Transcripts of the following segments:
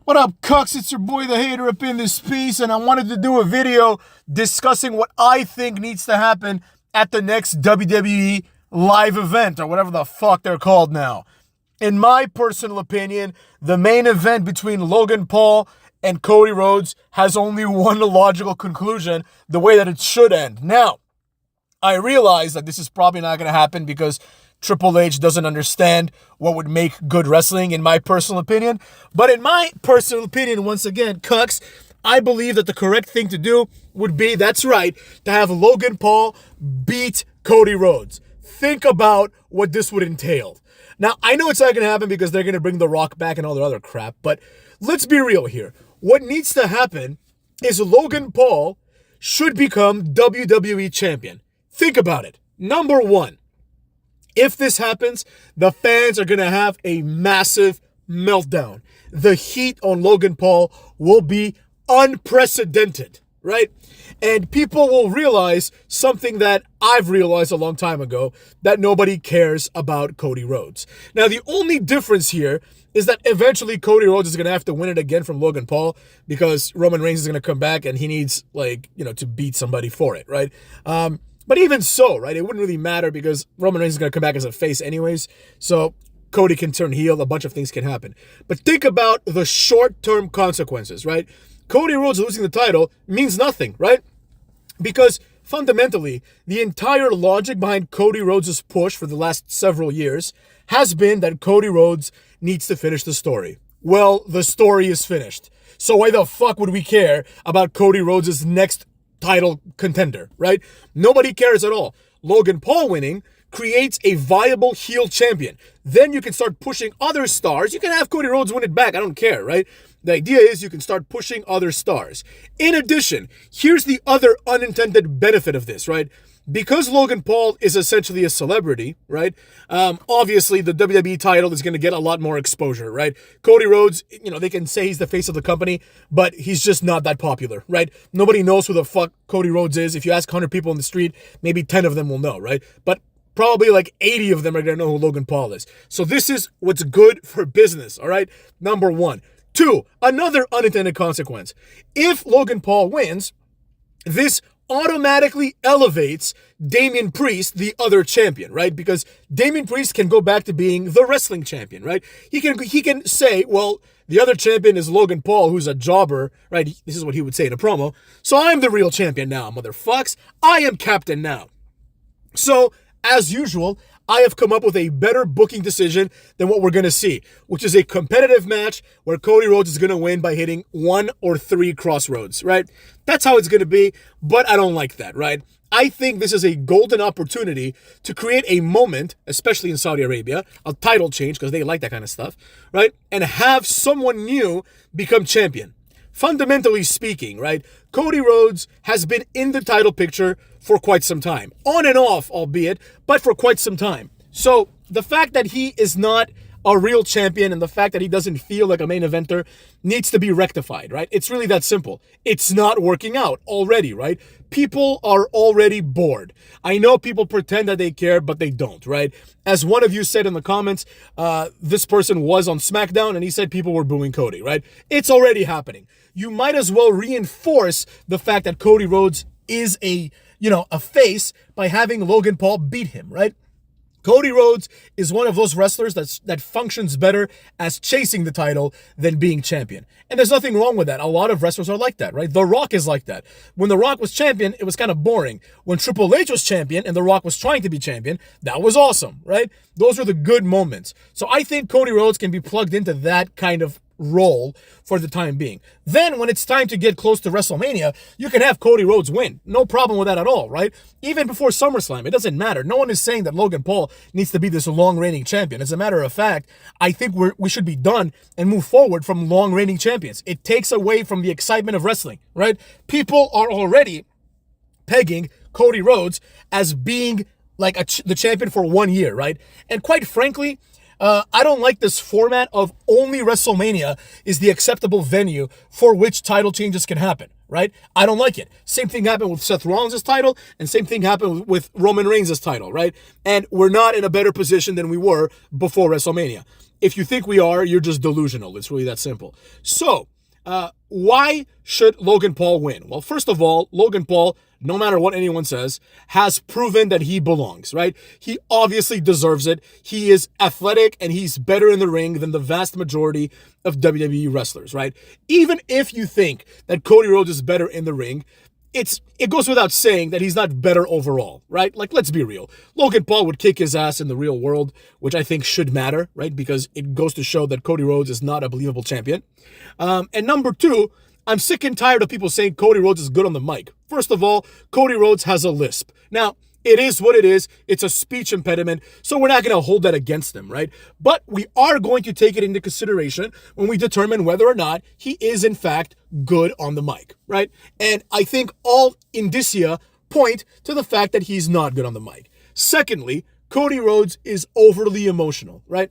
What up, cucks? It's your boy, the hater, up in this piece, and I wanted to do a video discussing what I think needs to happen at the next WWE live event, or whatever the fuck they're called now. In my personal opinion, the main event between Logan Paul and Cody Rhodes has only one logical conclusion, the way that it should end. Now, I realize that this is probably not going to happen because Triple H doesn't understand what would make good wrestling, in my personal opinion. But in my personal opinion, once again, cucks, I believe that the correct thing to do would be, that's right, to have Logan Paul beat Cody Rhodes. Think about what this would entail. Now, I know it's not going to happen because they're going to bring The Rock back and all their other crap, but let's be real here. What needs to happen is Logan Paul should become WWE champion. Think about it. Number one, if this happens, the fans are going to have a massive meltdown. The heat on Logan Paul will be unprecedented, right? And people will realize something that I've realized a long time ago, that nobody cares about Cody Rhodes. Now, the only difference here is that eventually Cody Rhodes is going to have to win it again from Logan Paul because Roman Reigns is going to come back and he needs, to beat somebody for it, right? But even so, right, it wouldn't really matter because Roman Reigns is going to come back as a face anyways. So Cody can turn heel. A bunch of things can happen. But think about the short-term consequences, right? Cody Rhodes losing the title means nothing, right? Because fundamentally, the entire logic behind Cody Rhodes' push for the last several years has been that Cody Rhodes needs to finish the story. Well, the story is finished. So why the fuck would we care about Cody Rhodes' next title contender, right? Nobody cares at all. Logan Paul winning creates a viable heel champion. Then you can start pushing other stars. You can have Cody Rhodes win it back. I don't care, right? The idea is you can start pushing other stars. In addition, here's the other unintended benefit of this, right? Because Logan Paul is essentially a celebrity, right? Obviously, the WWE title is going to get a lot more exposure, right? Cody Rhodes, they can say he's the face of the company, but he's just not that popular, right? Nobody knows who the fuck Cody Rhodes is. If you ask 100 people in the street, maybe 10 of them will know, right? But probably like 80 of them are going to know who Logan Paul is. So this is what's good for business, all right? Number one. Two, another unintended consequence. If Logan Paul wins, this automatically elevates Damian Priest, the other champion, right? Because Damian Priest can go back to being the wrestling champion, right? He can say, well, the other champion is Logan Paul, who's a jobber, right? This is what he would say in a promo. So I'm the real champion now, motherfucks. I am captain now. So, as usual, I have come up with a better booking decision than what we're going to see, which is a competitive match where Cody Rhodes is going to win by hitting 1 or 3 crossroads, right? That's how it's going to be, but I don't like that, right? I think this is a golden opportunity to create a moment, especially in Saudi Arabia, a title change because they like that kind of stuff, right? And have someone new become champion. Fundamentally speaking, right, Cody Rhodes has been in the title picture for quite some time. On and off, albeit, but for quite some time. So the fact that he is not a real champion and the fact that he doesn't feel like a main eventer needs to be rectified, right? It's really that simple. It's not working out already, right? People are already bored. I know people pretend that they care, but they don't, right? As one of you said in the comments, this person was on SmackDown and he said people were booing Cody, right? It's already happening. You might as well reinforce the fact that Cody Rhodes is a face by having Logan Paul beat him, right? Cody Rhodes is one of those wrestlers that functions better as chasing the title than being champion. And there's nothing wrong with that. A lot of wrestlers are like that, right? The Rock is like that. When The Rock was champion, it was kind of boring. When Triple H was champion and The Rock was trying to be champion, that was awesome, right? Those were the good moments. So I think Cody Rhodes can be plugged into that kind of role for the time being. Then when it's time to get close to WrestleMania, you can have Cody Rhodes win. No problem with that at all, right? Even before SummerSlam, it doesn't matter. No one is saying that Logan Paul needs to be this long-reigning champion. As a matter of fact, I think we should be done and move forward from long-reigning champions. It takes away from the excitement of wrestling, right? People are already pegging Cody Rhodes as being like the champion for 1 year, right? And quite frankly, I don't like this format of only WrestleMania is the acceptable venue for which title changes can happen, right? I don't like it. Same thing happened with Seth Rollins' title, and same thing happened with Roman Reigns' title, right? And we're not in a better position than we were before WrestleMania. If you think we are, you're just delusional. It's really that simple. So, why should Logan Paul win? Well, first of all, Logan Paul, no matter what anyone says, has proven that he belongs, right? He obviously deserves it. He is athletic and he's better in the ring than the vast majority of WWE wrestlers, right? Even if you think that Cody Rhodes is better in the ring, it goes without saying that he's not better overall, right? Like, let's be real. Logan Paul would kick his ass in the real world, which I think should matter, right? Because it goes to show that Cody Rhodes is not a believable champion. And number two, I'm sick and tired of people saying Cody Rhodes is good on the mic. First of all, Cody Rhodes has a lisp. Now, it is what it is. It's a speech impediment, so we're not going to hold that against him, right? But we are going to take it into consideration when we determine whether or not he is, in fact, good on the mic, right? And I think all indicia point to the fact that he's not good on the mic. Secondly, Cody Rhodes is overly emotional, right?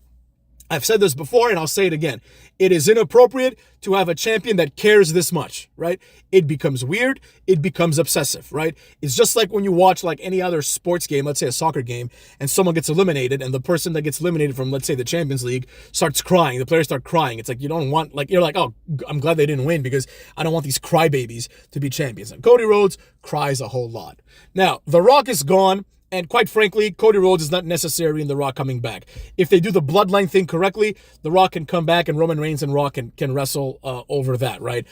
I've said this before and I'll say it again. It is inappropriate to have a champion that cares this much, right? It becomes weird. It becomes obsessive, right? It's just like when you watch like any other sports game, let's say a soccer game, and someone gets eliminated and the person that gets eliminated from, let's say, the Champions League starts crying. The players start crying. It's like you don't want, like, you're like, oh, I'm glad they didn't win because I don't want these crybabies to be champions. And Cody Rhodes cries a whole lot. Now, The Rock is gone. And quite frankly, Cody Rhodes is not necessary in The Rock coming back. If they do the bloodline thing correctly, The Rock can come back and Roman Reigns and Rock can wrestle over that, right?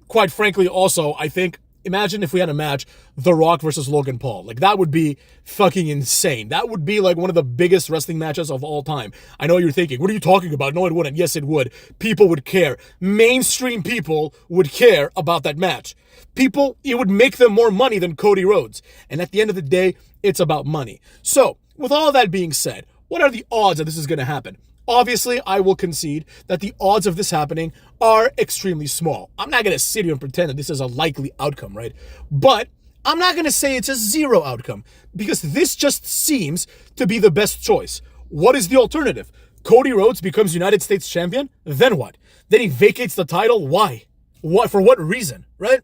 Quite frankly, also, I think, imagine if we had a match, The Rock versus Logan Paul. Like, that would be fucking insane. That would be like one of the biggest wrestling matches of all time. I know you're thinking, what are you talking about? No, it wouldn't. Yes, it would. People would care. Mainstream people would care about that match. People, it would make them more money than Cody Rhodes. And at the end of the day, it's about money. So, with all that being said, what are the odds that this is going to happen? Obviously, I will concede that the odds of this happening are extremely small. I'm not going to sit here and pretend that this is a likely outcome, right? But I'm not going to say it's a zero outcome because this just seems to be the best choice. What is the alternative? Cody Rhodes becomes United States champion? Then what? Then he vacates the title? Why? What? For what reason, right?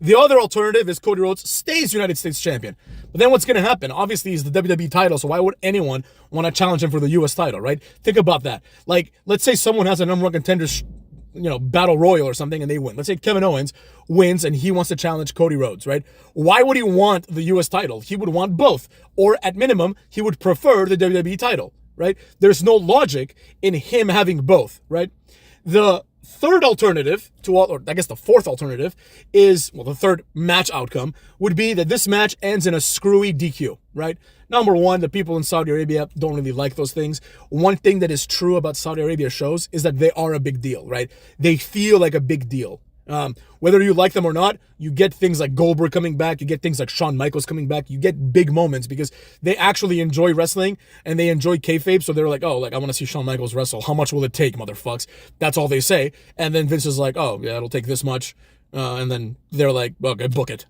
The other alternative is Cody Rhodes stays United States champion. But then what's going to happen? Obviously, he's the WWE title, so why would anyone want to challenge him for the U.S. title, right? Think about that. Like, let's say someone has a number one contender, battle royal or something, and they win. Let's say Kevin Owens wins, and he wants to challenge Cody Rhodes, right? Why would he want the U.S. title? He would want both. Or at minimum, he would prefer the WWE title, right? There's no logic in him having both, right? The third alternative the fourth alternative is, the third match outcome would be that this match ends in a screwy DQ, right? Number one, the people in Saudi Arabia don't really like those things. One thing that is true about Saudi Arabia shows is that they are a big deal, right? They feel like a big deal. Whether you like them or not, you get things like Goldberg coming back, you get things like Shawn Michaels coming back, you get big moments because they actually enjoy wrestling and they enjoy kayfabe, so they're like, oh, like, I want to see Shawn Michaels wrestle. How much will it take, motherfucks? That's all they say. And then Vince is like, oh, yeah, it'll take this much. And then they're like, okay, book it,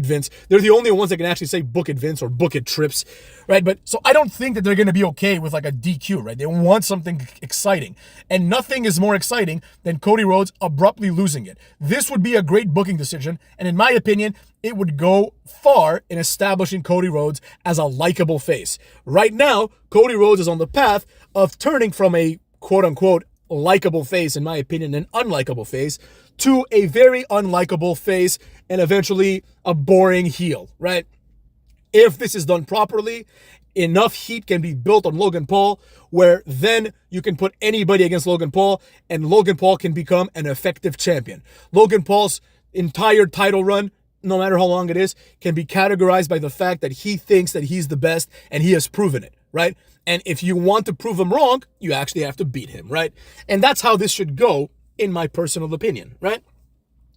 Vince. They're the only ones that can actually say book it, Vince, or book it, Trips, right? But so I don't think that they're going to be okay with like a DQ, right? They want something exciting, and nothing is more exciting than Cody Rhodes abruptly losing it. This would be a great booking decision, and in my opinion, it would go far in establishing Cody Rhodes as a likable face. Right now, Cody Rhodes is on the path of turning from a quote-unquote likable face, in my opinion, an unlikable face, to a very unlikable face and eventually a boring heel, right? If this is done properly, enough heat can be built on Logan Paul where then you can put anybody against Logan Paul and Logan Paul can become an effective champion. Logan Paul's entire title run, no matter how long it is, can be categorized by the fact that he thinks that he's the best and he has proven it, right? And if you want to prove him wrong, you actually have to beat him, right? And that's how this should go, in my personal opinion, right?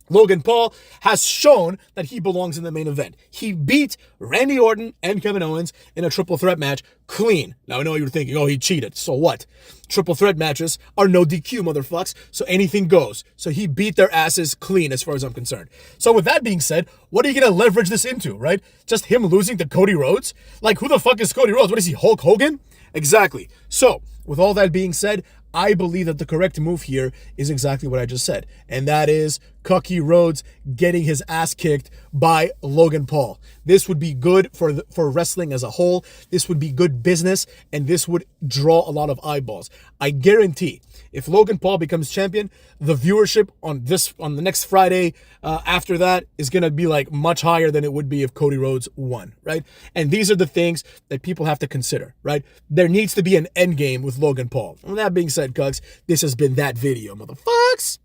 Logan Paul has shown that he belongs in the main event. He beat Randy Orton and Kevin Owens in a triple threat match clean. Now, I know you're thinking, oh, he cheated. So what? Triple threat matches are no DQ, motherfucks, so anything goes. So he beat their asses clean as far as I'm concerned. So with that being said, what are you going to leverage this into, right? Just him losing to Cody Rhodes? Like, who the fuck is Cody Rhodes? What is he, Hulk Hogan? Exactly. So, with all that being said, I believe that the correct move here is exactly what I just said, and that is Cody Rhodes getting his ass kicked by Logan Paul. This would be good for wrestling as a whole. This would be good business, and this would draw a lot of eyeballs. I guarantee if Logan Paul becomes champion, the viewership on the next Friday after that is going to be like much higher than it would be if Cody Rhodes won, right? And these are the things that people have to consider, right? There needs to be an end game with Logan Paul. With that being said, Cugs, this has been that video, motherfuckers.